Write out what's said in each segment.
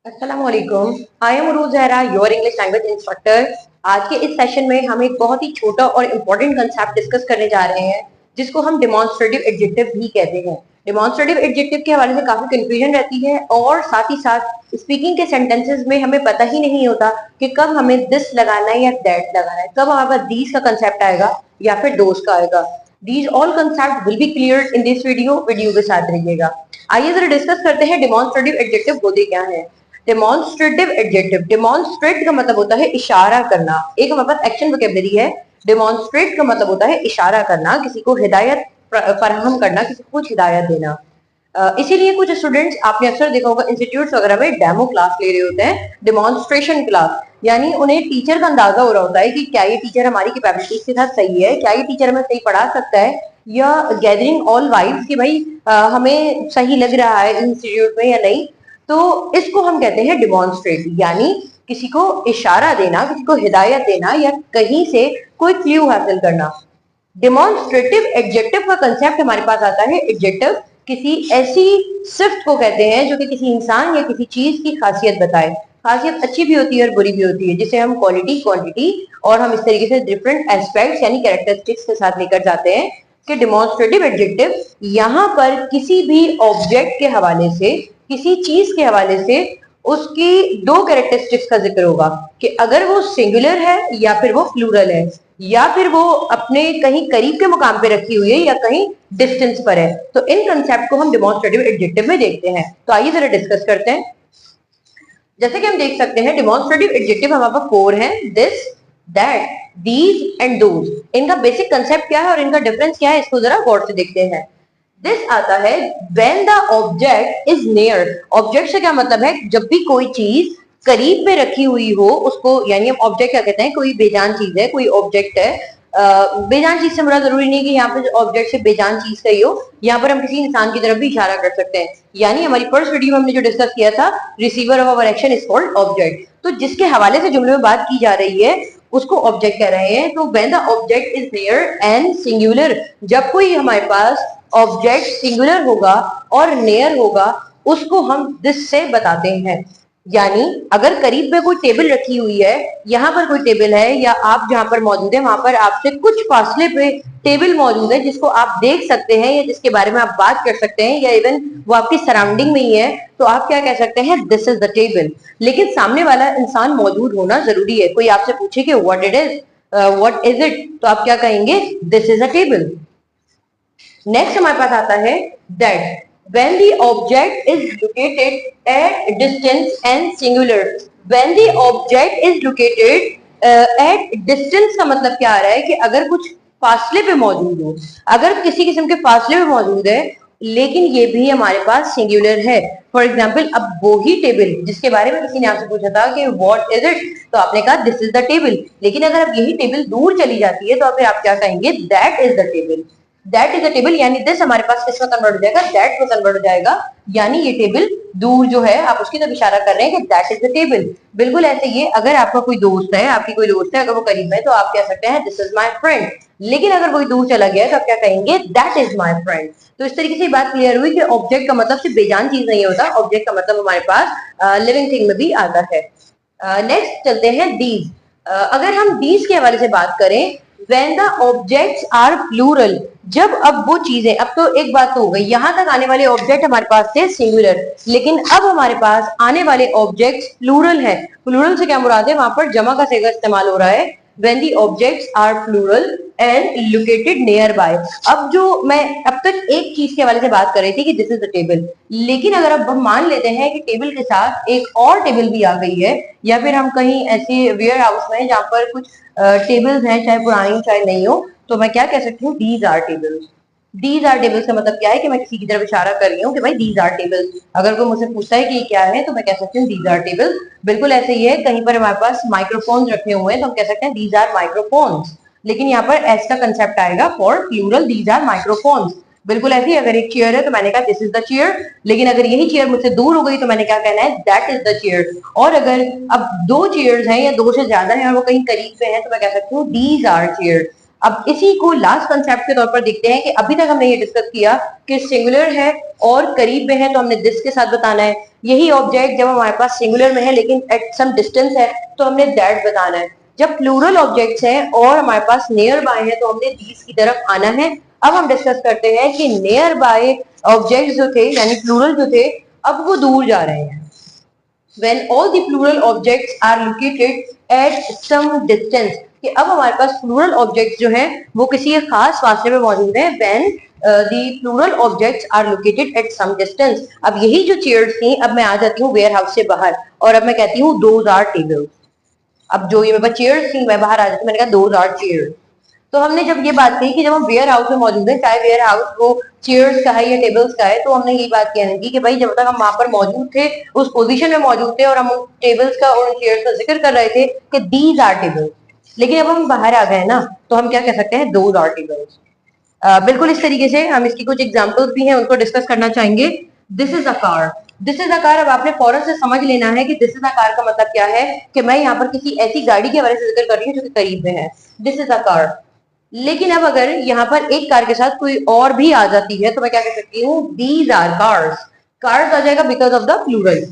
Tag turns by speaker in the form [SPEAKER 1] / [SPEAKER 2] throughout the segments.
[SPEAKER 1] अस्सलामुअलैकुम। I am Urooj Zahra, your English language instructor. आज के इस सेशन में हम एक बहुत ही छोटा और इम्पोर्टेंट कंसेप्ट डिस्कस करने जा रहे हैं, जिसको हम डिमॉन्स्ट्रेटिव एडजेक्टिव भी कहते हैं। डिमॉन्स्ट्रेटिव एडजेक्टिव के हवाले से काफी कंफ्यूजन रहती है और साथ ही साथ स्पीकिंग के सेंटेंसेस में हमें पता ही नहीं होता कि कब हमें दिस लगाना है या दैट लगाना है, कब हमारे पास दीज का कंसेप्ट आएगा या फिर दोस का आएगा। These all concept will be clear in this video के साथ रहिएगा। आइए जरा डिस्कस करते हैं डिमॉन्स्ट्रेटिव एडजेक्टिव होते क्या है। डेमोन्स्ट्रेटिव एडजेक्टिव, डेमोन्स्ट्रेट का मतलब होता है इशारा करना। एक हमारे पास एक्शन वोकैबुलरी है। डेमोन्स्ट्रेट का मतलब होता है इशारा करना, किसी को हिदायत फराहम करना, किसी को कुछ हिदायत देना। इसीलिए कुछ स्टूडेंट्स आपने अक्सर देखा होगा इंस्टीट्यूट्स वगैरह में डेमो क्लास ले रहे होते हैं, डेमोन्स्ट्रेशन क्लास, यानी उन्हें टीचर का अंदाजा हो रहा होता है कि क्या ये टीचर हमारी कैपेबिलिटीज के साथ सही है, क्या ये टीचर हमें सही पढ़ा सकता है, या गैदरिंग ऑल वाइब्स कि भाई हमें सही लग रहा है इंस्टीट्यूट में या नहीं। तो इसको हम कहते हैं डिमॉन्स्ट्रेट, यानी किसी को इशारा देना, किसी को हिदायत देना या कहीं से कोई क्ल्यू हासिल करना। डिमॉन्स्ट्रेटिव एडजेक्टिव का कंसेप्ट हमारे पास आता है। एडजेक्टिव किसी ऐसी सिफ्त को कहते हैं जो कि किसी इंसान या किसी चीज की खासियत बताए। खासियत अच्छी भी होती है और बुरी भी होती है, जिसे हम क्वालिटी, क्वांटिटी और हम इस तरीके से डिफरेंट एस्पेक्ट्स यानी कैरेक्टरिस्टिक्स के साथ लेकर जाते हैं कि डिमॉन्स्ट्रेटिव एडजेक्टिव यहाँ पर किसी भी ऑब्जेक्ट के हवाले से, किसी चीज के हवाले से उसकी दो कैरेक्टरिस्टिक्स का जिक्र होगा कि अगर वो सिंगुलर है या फिर वो प्लूरल है, या फिर वो अपने कहीं करीब के मुकाम पे रखी हुई है या कहीं डिस्टेंस पर है। तो इन कंसेप्ट को हम डिमॉन्स्ट्रेटिव एडजेक्टिव में देखते हैं। तो आइए जरा डिस्कस करते हैं। जैसे कि हम देख सकते हैं डिमॉन्स्ट्रेटिव एडजेक्टिव हमारे पास 4 हैं, this, that, these and those. इनका बेसिक कंसेप्ट क्या है और इनका डिफरेंस क्या है, इसको जरा गौर से देखते हैं। दिस आता है when the object is near। Object से क्या मतलब है, जब भी कोई चीज करीब में रखी हुई हो उसको, यानी हम ऑब्जेक्ट क्या कहते हैं, कोई बेजान चीज है, कोई ऑब्जेक्ट है। बेजान चीज से बड़ा जरूरी नहीं कि यहाँ पे ऑब्जेक्ट से बेजान चीज का ही हो, यहाँ पर हम किसी इंसान की तरफ भी इशारा कर सकते हैं। यानी हमारी फर्स्ट वीडियो में हमने जो डिस्कस किया था, receiver of our action is called object. तो जिसके हवाले से जुमले में बात की जा रही है उसको ऑब्जेक्ट कह रहे हैं। तो when the object is near and singular, जब कोई हमारे पास ऑब्जेक्ट सिंगुलर होगा और नियर होगा उसको हम दिस से बताते हैं। यानी अगर करीब में कोई टेबल रखी हुई है, यहाँ पर कोई टेबल है या आप जहां पर मौजूद है वहां पर आपसे कुछ फासले पे टेबल मौजूद है जिसको आप देख सकते हैं या जिसके बारे में आप बात कर सकते हैं, या इवन वो आपकी सराउंडिंग में ही है, तो आप क्या कह सकते हैं, दिस इज द टेबल। लेकिन सामने वाला इंसान मौजूद होना जरूरी है। कोई आपसे पूछे कि व्हाट इज इट, तो आप क्या कहेंगे, this is a table. Next हमारे पास आता है that when the object is located at distance and singular। when the object is located at distance का मतलब क्या आ रहा है कि अगर कुछ फासले पे मौजूद हो, अगर किसी किस्म के फासले पे मौजूद है लेकिन ये भी हमारे पास सिंगुलर है। फॉर एग्जाम्पल, अब वो ही टेबल जिसके बारे में किसी ने आपसे पूछा था कि व्हाट इज इट, तो आपने कहा दिस इज द टेबल। लेकिन अगर अब यही टेबल दूर चली जाती है तो फिर आप क्या कहेंगे, that is the table. That is a table, यानी दिस हमारे पास किसमें कन्वर्ट हो जाएगा, दैट में कन्वर्ट हो जाएगा। यानी ये टेबल दूर जो है आप उसकी तरफ इशारा कर रहे हैं कि दैट इज द टेबल। बिल्कुल ऐसे ही अगर आपका कोई दोस्त है, आपकी कोई दोस्त है, अगर वो करीब है तो आप कह सकते हैं दिस इज माय फ्रेंड। लेकिन अगर कोई दूर चला गया तो आप क्या कहेंगे, दैट इज माय फ्रेंड। तो इस तरीके से बात क्लियर हुई कि ऑब्जेक्ट का मतलब सिर्फ बेजान चीज नहीं होता, ऑब्जेक्ट का मतलब हमारे पास लिविंग थिंग में भी आता है। नेक्स्ट चलते हैं दीज। अगर हम दीज के हवाले से बात करें, when the objects are plural, जब अब वो चीजें, अब तो एक बात तो हो गई, यहां तक आने वाले ऑब्जेक्ट हमारे पास थे सिंगुलर, लेकिन अब हमारे पास आने वाले ऑब्जेक्ट्स प्लूरल है। प्लूरल से क्या मुराद है, वहां पर जमा का सेगा इस्तेमाल हो रहा है। when the objects are plural and located nearby। अब जो मैं अब तक एक चीज के हवाले से बात कर रही थी कि दिस इज द टेबल, लेकिन अगर अब हम मान लेते हैं कि टेबल के साथ एक और टेबल भी आ गई है, या फिर हम कहीं ऐसे वेयर हाउस में जहां पर कुछ टेबल्स हैं, चाहे पुरानी चाहे नहीं हो, तो मैं क्या कह सकती हूँ, these are tables. These are tables का मतलब क्या है कि मैं किसी की तरफ इशारा कर रही हूँ कि भाई दीज आर टेबल्स। अगर कोई मुझसे पूछता है कि ये क्या है तो मैं कह सकती हूँ दीज आर टेबल्स। बिल्कुल ऐसे ही है, कहीं पर हमारे पास माइक्रोफोन्स रखे हुए हैं तो हम कह सकते हैं दीज आर माइक्रोफोन्स। लेकिन यहाँ पर एस का कंसेप्ट आएगा for plural, these are microphones. बिल्कुल ऐसे ही अगर एक चेयर है तो मैंने कहा दिस इज द चेयर, लेकिन अगर यही चेयर मुझसे दूर हो गई तो मैंने क्या कहना है, दैट इज द चेयर। और अगर अब 2 चेयर्स हैं या 2 से ज्यादा हैं और वो कहीं करीब पे हैं तो मैं कह सकती हूँ दीज आर चेयर। अब इसी को लास्ट कंसेप्ट के तौर पर देखते हैं कि अभी तक हमने ये डिस्कस किया कि सिंगुलर है और करीब में है तो हमने दिस के साथ बताना है। यही ऑब्जेक्ट जब हमारे पास सिंगुलर में है लेकिन एट सम डिस्टेंस है तो हमने दैट बताना है। जब प्लूरल ऑब्जेक्ट्स हैं और हमारे पास नियर बाय है तो हमने दीज की तरफ आना है। अब हम डिस्कस करते हैं कि नियर बाय ऑब्जेक्ट्स जो थे यानी प्लूरल जो थे अब वो दूर जा रहे हैं। when all the plural objects are located at some distance, कि अब हमारे पास प्लूरल ऑब्जेक्ट्स जो हैं वो किसी खास फासले में मौजूद हैं। when the plural objects are located at some distance, अब यही जो चेयर्स थी अब मैं आ जाती हूँ वेयर हाउस से बाहर और अब मैं कहती हूँ those are tables। अब जो ये मेरे पास चेयर्स थी मैं बाहर आ जाती हूँ, मैंने कहा those are chairs। तो हमने जब ये बात कही कि जब हम वेयर हाउस में मौजूद है, चाहे वेयर हाउस वो चेयर्स का है या टेबल्स का है, तो हमने ये बात कहने की कि भाई जब तक हम वहां पर मौजूद थे उस पोजीशन में मौजूद थे और हम उन टेबल्स का और उन चेयर्स का जिक्र कर रहे थे कि दीज आर टेबल्स, लेकिन अब हम बाहर आ गए ना तो हम क्या कह सकते हैं दोज आर टेबल्स। बिल्कुल इस तरीके से हम इसकी कुछ एग्जाम्पल्स भी हैं उनको डिस्कस करना चाहेंगे। This is a car, this is a car. अब आपने फौरन से समझ लेना है कि दिस इज अ कार का मतलब क्या है कि मैं यहाँ पर किसी ऐसी गाड़ी के बारे में जिक्र कर रही हूँ जो कि करीब में है। This is a car. लेकिन अब अगर यहाँ पर एक कार के साथ कोई और भी आ जाती है तो मैं क्या कह सकती हूँ दीज आर कार्स। कार्स आ जाएगा बिकॉज ऑफ द प्लूरल।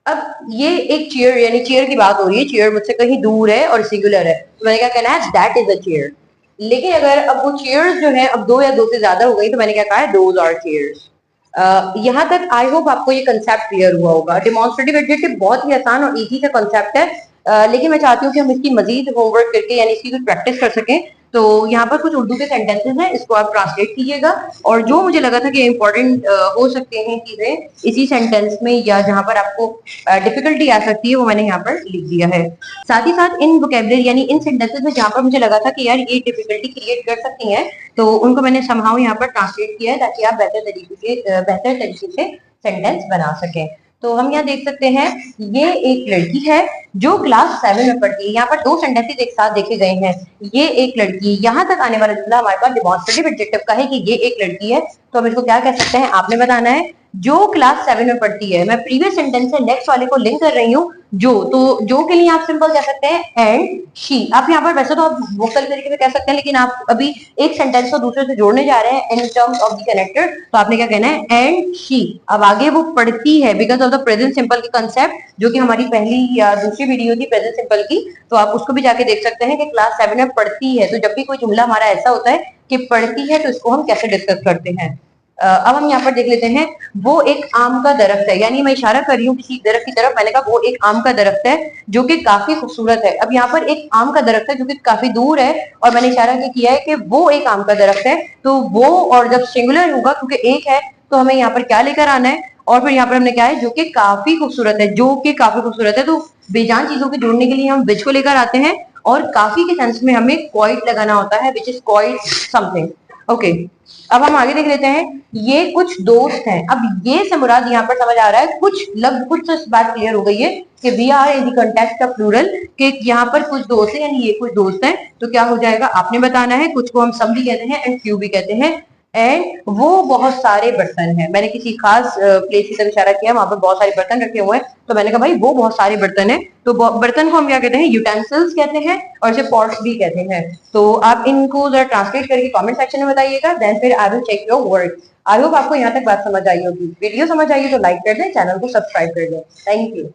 [SPEAKER 1] अब ये एक चेयर यानी चेयर की बात हो रही है, चेयर मुझसे कहीं दूर है और सिंगुलर है तो मैंने क्या कहना है दैट इज अ चेयर। लेकिन अगर अब वो चेयर्स जो है अब दो या दो से ज्यादा हो गई तो मैंने क्या कहा है दोज आर चेयर्स। यहाँ तक आई होप आपको ये कंसेप्ट क्लियर हुआ होगा। डिमॉन्स्ट्रेटिव एडजेक्टिव बहुत ही आसान और इजी सा कंसेप्ट है, लेकिन मैं चाहती हूँ कि हम इसकी मजीद होमवर्क करके यानी इसकी कुछ प्रैक्टिस कर सकें। तो यहाँ पर कुछ उर्दू के सेंटेंसेस हैं, इसको आप ट्रांसलेट कीजिएगा और जो मुझे लगा था कि इम्पोर्टेंट हो सकते हैं चीजें इसी सेंटेंस में या जहाँ पर आपको डिफिकल्टी आ सकती है वो मैंने यहाँ पर लिख दिया है। साथ ही साथ इन वोकेबलरी यानी इन सेंटेंसेस में जहाँ पर मुझे लगा था कि यार ये डिफिकल्टी क्रिएट कर सकती हैं तो उनको मैंने समहाउ यहाँ पर ट्रांसलेट किया है ताकि आप बेहतर तरीके से सेंटेंस बना सकें। तो हम यहाँ देख सकते हैं ये एक लड़की है जो क्लास 7 में पढ़ती है। यहाँ पर दो सेंटेंसेस एक साथ देखे गए हैं, ये एक लड़की। यहाँ तक आने वाला जुमला हमारे पास डिमॉन्स्ट्रेटिव एडजेक्टिव का है कि ये एक लड़की है तो हम इसको क्या कह सकते हैं आपने बताना है जो क्लास 7 में पढ़ती है। मैं प्रीवियस सेंटेंस से नेक्स्ट वाले को लिंक कर रही हूँ जो, तो जो के लिए आप सिंपल कह सकते हैं एंड शी। आप यहाँ पर वैसे तो आप मुख्तलिफ तरीके से कह सकते हैं लेकिन आप अभी एक सेंटेंस को दूसरे से जोड़ने जा रहे हैं in terms of the connector, तो आपने क्या कहना है एंड शी। अब आगे वो पढ़ती है because of the present simple की कंसेप्ट जो कि हमारी पहली या दूसरी वीडियो थी प्रेजेंट सिंपल की, तो आप उसको भी जाके देख सकते हैं कि क्लास 7 में पढ़ती है। तो जब भी कोई जुमला हमारा ऐसा होता है कि पढ़ती है तो इसको हम कैसे डिस्कस करते हैं। अब हम यहाँ पर देख लेते हैं वो एक आम का दरख्त है, यानी मैं इशारा कर रही हूँ किसी दरख्त की तरफ, मैंने कहा वो एक आम का दरख्त है जो कि काफी खूबसूरत है। अब यहाँ पर एक आम का दरख्त है जो कि काफी दूर है और मैंने इशारा किया है कि वो एक आम का दरख्त है, तो वो और जब सिंगुलर होगा क्योंकि एक है तो हमें यहाँ पर क्या लेकर आना है और फिर यहाँ पर हमने क्या है जो कि काफी खूबसूरत है, जो कि काफी खूबसूरत है। तो बेजान चीजों के जोड़ने के लिए हम विच को लेकर आते हैं और काफी के सेंस में हमें क्वाइट लगाना होता है which is quite something. Okay, अब हम आगे देख लेते हैं ये कुछ दोस्त हैं। अब ये से मुराद यहाँ पर समझ आ रहा है कुछ तो इस बात क्लियर हो गई है कि we are in the context of plural कि यहाँ पर कुछ दोस्त हैं यानी ये कुछ दोस्त हैं, तो क्या हो जाएगा आपने बताना है। कुछ को हम सम भी कहते हैं एंड फ्यू भी कहते हैं एंड वो बहुत सारे बर्तन हैं। मैंने किसी खास प्लेस की तरफ इशारा किया, वहां पर बहुत सारे बर्तन रखे हुए हैं तो मैंने कहा भाई वो बहुत सारे बर्तन हैं, तो बर्तन को हम क्या कहते हैं यूटेंसिल्स कहते हैं और इसे पॉट्स भी कहते हैं। तो आप इनको जरा ट्रांसलेट करके कमेंट सेक्शन में बताइएगा, देन फिर I will check your work. I hope आपको यहाँ तक बात समझ आई होगी। वीडियो समझ आई तो लाइक कर दें, चैनल को सब्सक्राइब कर दें। Thank you.